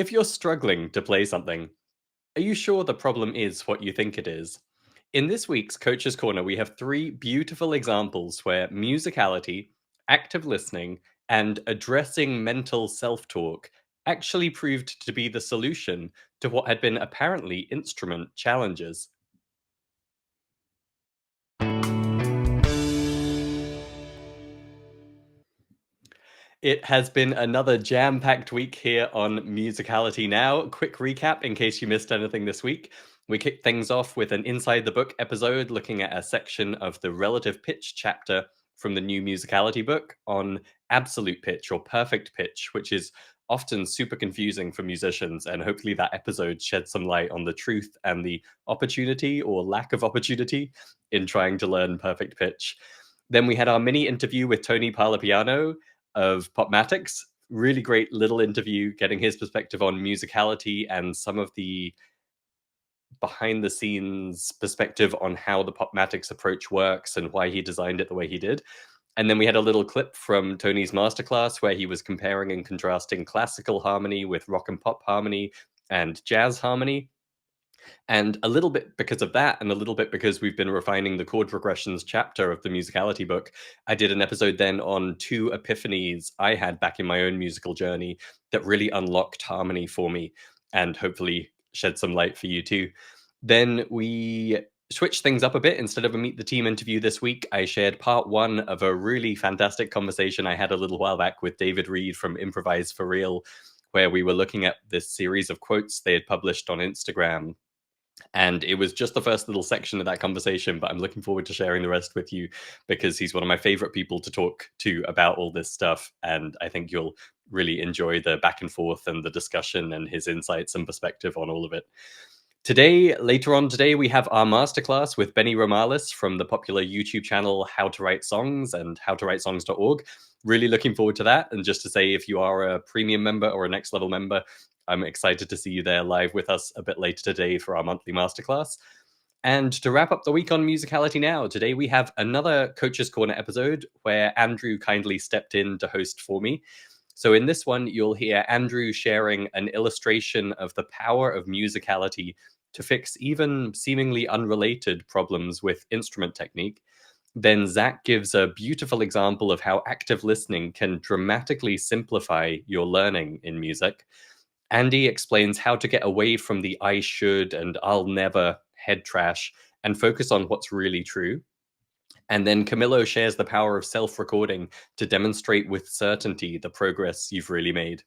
If you're struggling to play something, are you sure the problem is what you think it is? In this week's Coach's Corner, we have three beautiful examples where musicality, active listening, and addressing mental self talk actually proved to be the solution to what had been apparently instrument challenges. It has been another jam-packed week here on Musicality Now. Quick recap in case you missed anything this week. We kicked things off with an Inside the Book episode looking at a section of the relative pitch chapter from the new Musicality book on absolute pitch or perfect pitch, which is often super confusing for musicians. And hopefully that episode shed some light on the truth and the opportunity or lack of opportunity in trying to learn perfect pitch. Then we had our mini interview with Tony Parlapiano of Popmatics. Really great little interview, getting his perspective on musicality and some of the behind the scenes perspective on how the Popmatics approach works and why he designed it the way he did. And then we had a little clip from Tony's masterclass where he was comparing and contrasting classical harmony with rock and pop harmony and jazz harmony. And a little bit because of that, and a little bit because we've been refining the chord progressions chapter of the musicality book, I did an episode then on two epiphanies I had back in my own musical journey that really unlocked harmony for me and hopefully shed some light for you too. Then we switched things up a bit. Instead of a Meet the Team interview this week, I shared part one of a really fantastic conversation I had a little while back with David Reed from Improvise for Real, where we were looking at this series of quotes they had published on Instagram. And it was just the first little section of that conversation, but I'm looking forward to sharing the rest with you because he's one of my favorite people to talk to about all this stuff. And I think you'll really enjoy the back and forth and the discussion and his insights and perspective on all of it. Later on today, we have our masterclass with Benny Romalis from the popular YouTube channel How to Write Songs and howtowritesongs.org. Really looking forward to that. And just to say, if you are a premium member or a next level member, I'm excited to see you there live with us a bit later today for our monthly masterclass. And to wrap up the week on Musicality Now, today we have another Coach's Corner episode where Andrew kindly stepped in to host for me. So in this one, you'll hear Andrew sharing an illustration of the power of musicality to fix even seemingly unrelated problems with instrument technique. Then Zach gives a beautiful example of how active listening can dramatically simplify your learning in music. Andy explains how to get away from the I should and I'll never head trash and focus on what's really true. And then Camilo shares the power of self-recording to demonstrate with certainty the progress you've really made.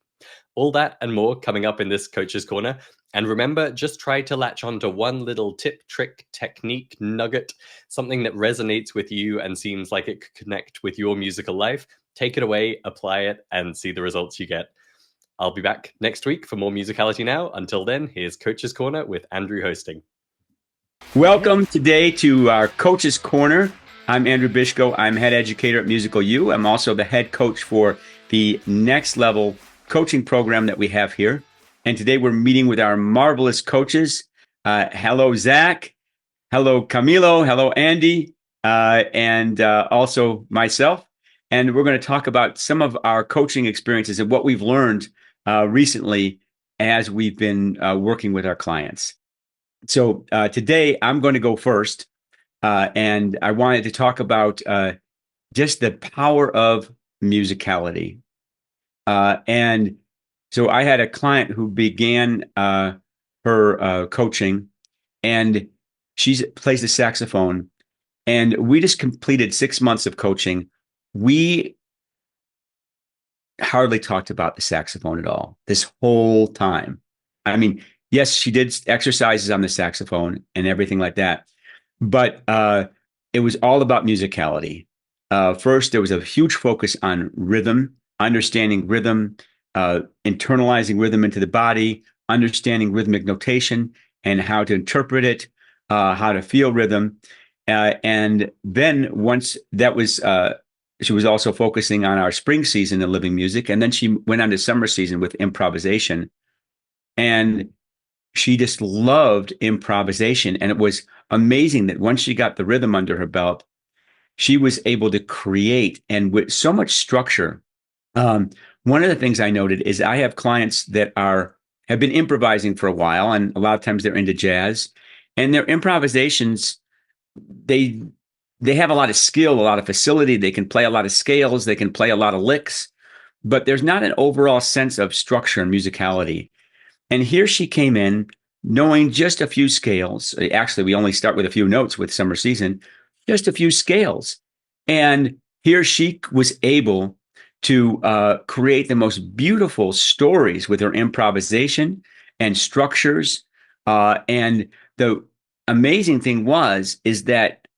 All that and more coming up in this Coach's Corner. And remember, just try to latch onto one little tip, trick, technique, nugget, something that resonates with you and seems like it could connect with your musical life. Take it away, apply it, and see the results you get. I'll be back next week for more Musicality Now. Until then, here's Coach's Corner with Andrew hosting. Welcome today to our Coach's Corner. I'm Andrew Bishko. I'm head educator at Musical U. I'm also the head coach for the next level coaching program that we have here. And today we're meeting with our marvelous coaches. Hello, Zach. Hello, Camilo. Hello, Andy. And also myself. And we're going to talk about some of our coaching experiences and what we've learned recently as we've been working with our clients. So today I'm going to go first. And I wanted to talk about just the power of musicality. And so I had a client who began her coaching, and she plays the saxophone. And we just completed 6 months of coaching. We hardly talked about the saxophone at all this whole time. I mean, yes, she did exercises on the saxophone and everything like that. But it was all about musicality. First, there was a huge focus on rhythm, understanding rhythm, internalizing rhythm into the body, understanding rhythmic notation and how to interpret it, how to feel rhythm. And then once that was, she was also focusing on our spring season in living music. And then she went on to summer season with improvisation. And she just loved improvisation. And it was amazing that once she got the rhythm under her belt, she was able to create, and with so much structure. One of the things I noted is I have clients that are have been improvising for a while, and a lot of times they're into jazz, and their improvisations, they they have a lot of skill, a lot of facility. They can play a lot of scales, they can play a lot of licks, but there's not an overall sense of structure and musicality. And here she came in knowing just a few scales. Actually, we only start with a few notes with Summer Season, just a few scales. And here she was able to create the most beautiful stories with her improvisation and structures. And the amazing thing is that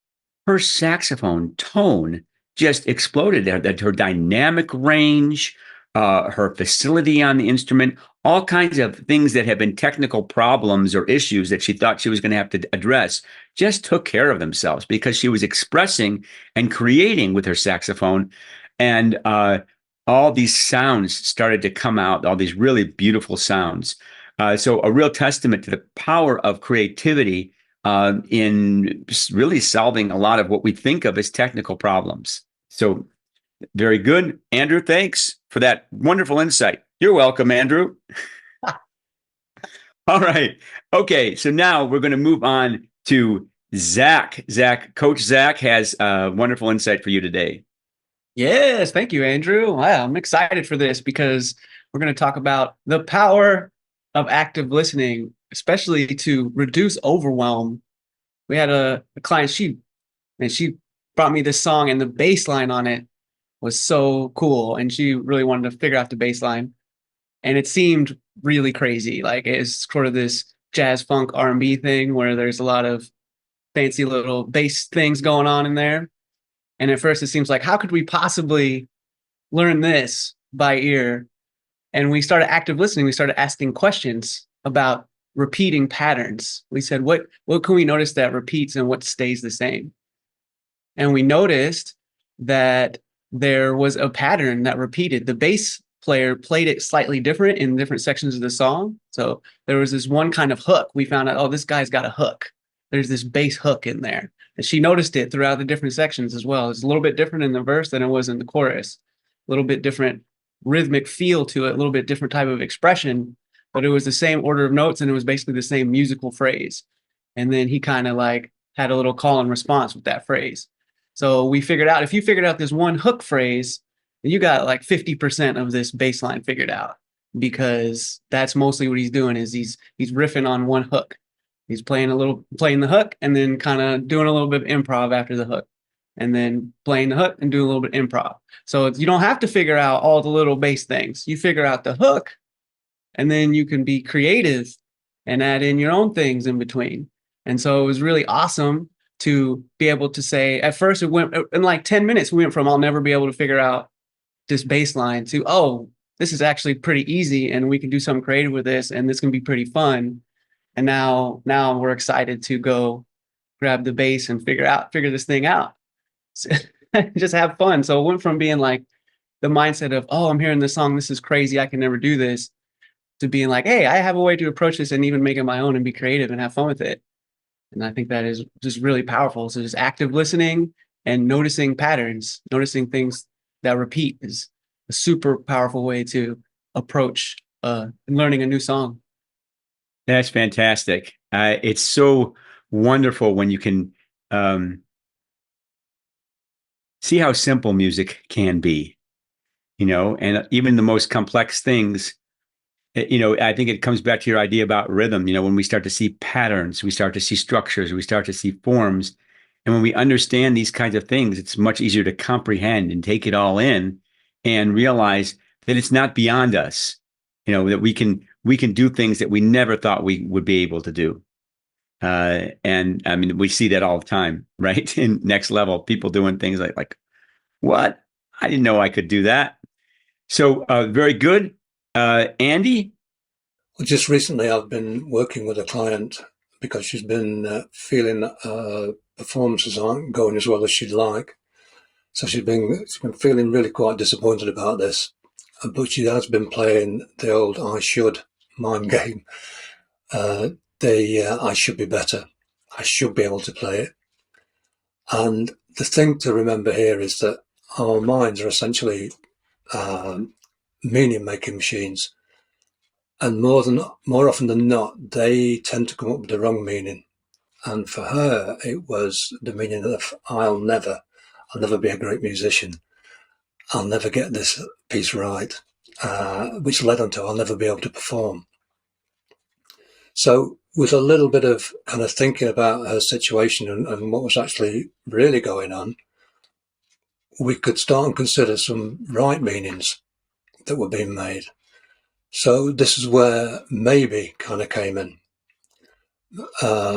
her saxophone tone just exploded there. That her dynamic range, her facility on the instrument, all kinds of things that have been technical problems or issues that she thought she was going to have to address just took care of themselves because she was expressing and creating with her saxophone. And all these sounds started to come out, all these really beautiful sounds. So, a real testament to the power of creativity in really solving a lot of what we think of as technical problems. So, very good. Andrew, thanks for that wonderful insight. You're welcome, Andrew. All right. Okay. So now we're going to move on to Zach. Coach Zach has a wonderful insight for you today. Yes, thank you, Andrew. Wow, I'm excited for this because we're going to talk about the power of active listening, especially to reduce overwhelm. We had a client, she brought me this song, and the bass line on it was so cool. And she really wanted to figure out the bass line. And it seemed really crazy. Like it's sort of this jazz funk R&B thing where there's a lot of fancy little bass things going on in there. And at first it seems like, how could we possibly learn this by ear? And we started active listening. We started asking questions about repeating patterns. We said, what can we notice that repeats and what stays the same? And we noticed that there was a pattern that repeated. The bass player played it slightly different in different sections of the song. So there was this one kind of hook. We found out, oh, this guy's got a hook. There's this bass hook in there. And she noticed it throughout the different sections as well. It's a little bit different in the verse than it was in the chorus. A little bit different rhythmic feel to it, a little bit different type of expression, but it was the same order of notes and it was basically the same musical phrase. And then he kind of like had a little call and response with that phrase. So we figured out, if you figured out this one hook phrase, you got like 50% of this bass line figured out, because that's mostly what he's doing is he's riffing on one hook. He's playing the hook and then kind of doing a little bit of improv after the hook, and then playing the hook and doing a little bit of improv. So you don't have to figure out all the little bass things. You figure out the hook, and then you can be creative and add in your own things in between. And so it was really awesome to be able to say, at first it went in like 10 minutes, we went from I'll never be able to figure out this bass line to, oh, this is actually pretty easy and we can do something creative with this and this can be pretty fun. And now we're excited to go grab the bass and figure this thing out. So, just have fun. So it went from being like the mindset of, oh, I'm hearing this song, this is crazy, I can never do this, to being like, hey, I have a way to approach this and even make it my own and be creative and have fun with it. And I think that is just really powerful. So just active listening and noticing patterns, noticing things that repeat is a super powerful way to approach learning a new song. That's fantastic. It's so wonderful when you can see how simple music can be, and even the most complex things. I think it comes back to your idea about rhythm. When we start to see patterns, we start to see structures, we start to see forms. And when we understand these kinds of things, it's much easier to comprehend and take it all in and realize that it's not beyond us, that we can do things that we never thought we would be able to do. And I mean, we see that all the time, right? In Next Level, people doing things like, what? I didn't know I could do that. So very good. Andy? Well, just recently I've been working with a client because she's been feeling performances aren't going as well as she'd like. So she's been feeling really quite disappointed about this. But she has been playing the old I should mind game. I should be better. I should be able to play it. And the thing to remember here is that our minds are essentially meaning-making machines. And more often than not, they tend to come up with the wrong meaning. And for her, it was the meaning of I'll never be a great musician. I'll never get this piece right, which led on to I'll never be able to perform. So with a little bit of kind of thinking about her situation and what was actually really going on, we could start and consider some right meanings that were being made. So this is where maybe kind of came in.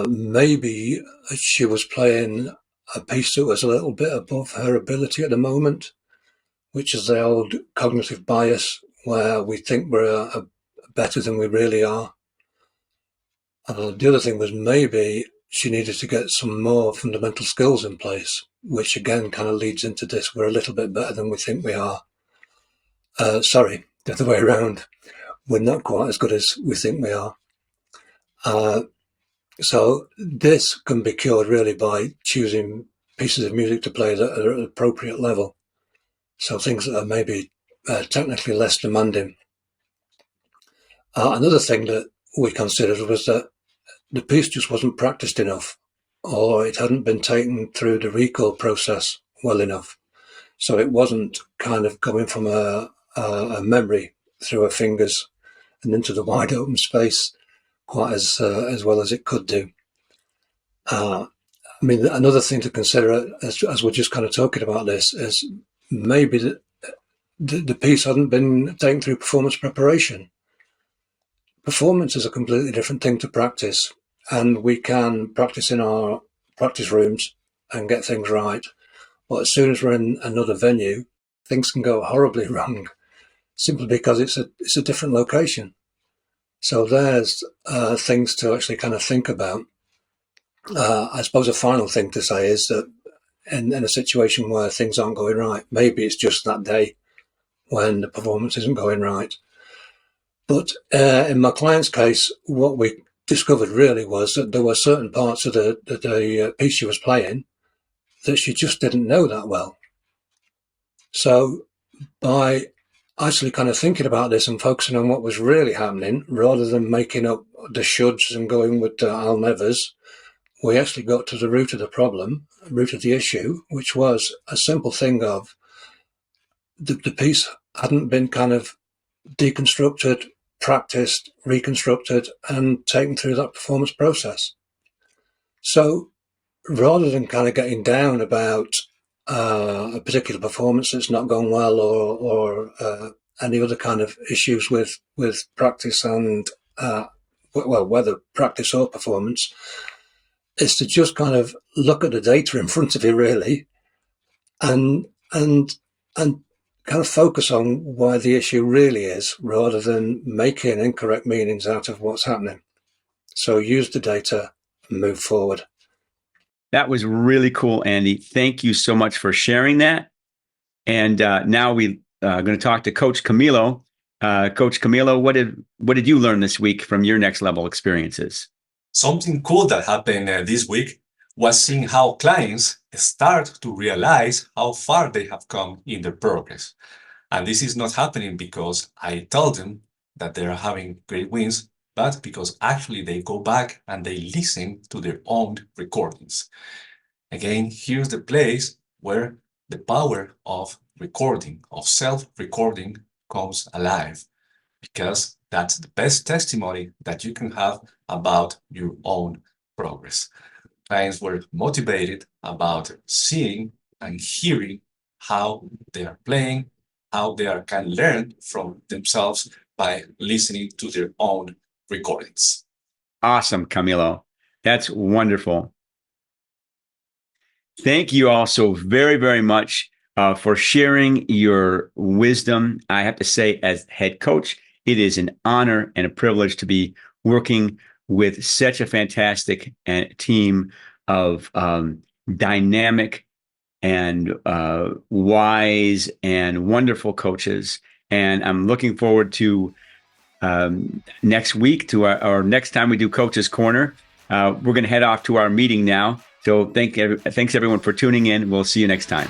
Maybe she was playing a piece that was a little bit above her ability at the moment, which is the old cognitive bias where we think we're better than we really are. The other thing was maybe she needed to get some more fundamental skills in place, which again kind of leads into this. We're a little bit better than we think we are. Sorry, the other way around. We're not quite as good as we think we are. So this can be cured really by choosing pieces of music to play that are at an appropriate level. So things that are maybe technically less demanding. Another thing that we considered was that the piece just wasn't practiced enough, or it hadn't been taken through the recall process well enough. So it wasn't kind of coming from a memory through her fingers and into the wide open space quite as well as it could do. I mean, another thing to consider as we're just kind of talking about this is maybe the piece hadn't been taken through performance preparation. Performance is a completely different thing to practice, and we can practice in our practice rooms and get things right. But as soon as we're in another venue, things can go horribly wrong simply because it's a different location. So there's things to actually kind of think about. I suppose a final thing to say is that in a situation where things aren't going right, maybe it's just that day when the performance isn't going right. But in my client's case, what we discovered really was that there were certain parts of the piece she was playing that she just didn't know that well. So by actually kind of thinking about this and focusing on what was really happening, rather than making up the shoulds and going with the I'll nevers, we actually got to the root of the problem, root of the issue, which was a simple thing of the piece hadn't been kind of deconstructed, practiced, reconstructed, and taken through that performance process. So rather than kind of getting down about a particular performance that's not gone well or any other kind of issues with practice and, whether practice or performance, is to just kind of look at the data in front of you really and kind of focus on why the issue really is, rather than making incorrect meanings out of what's happening. So use the data and move forward. That was really cool, Andy. Thank you so much for sharing that. And now we are going to talk to Coach Camilo. Coach Camilo, what did you learn this week from your next level experiences? Something cool that happened this week was seeing how clients start to realize how far they have come in their progress. And this is not happening because I tell them that they are having great wins, but because actually they go back and they listen to their own recordings. Again, here's the place where the power of recording, of self-recording, comes alive, because that's the best testimony that you can have about your own progress. Clients were motivated about seeing and hearing how they are playing, how they can learn from themselves by listening to their own recordings. Awesome, Camilo. That's wonderful. Thank you all so very, very much for sharing your wisdom. I have to say, as head coach, it is an honor and a privilege to be working with such a fantastic team of dynamic and wise and wonderful coaches. And I'm looking forward to next week, to our next time we do Coach's Corner. We're going to head off to our meeting now. So thanks everyone for tuning in. We'll see you next time.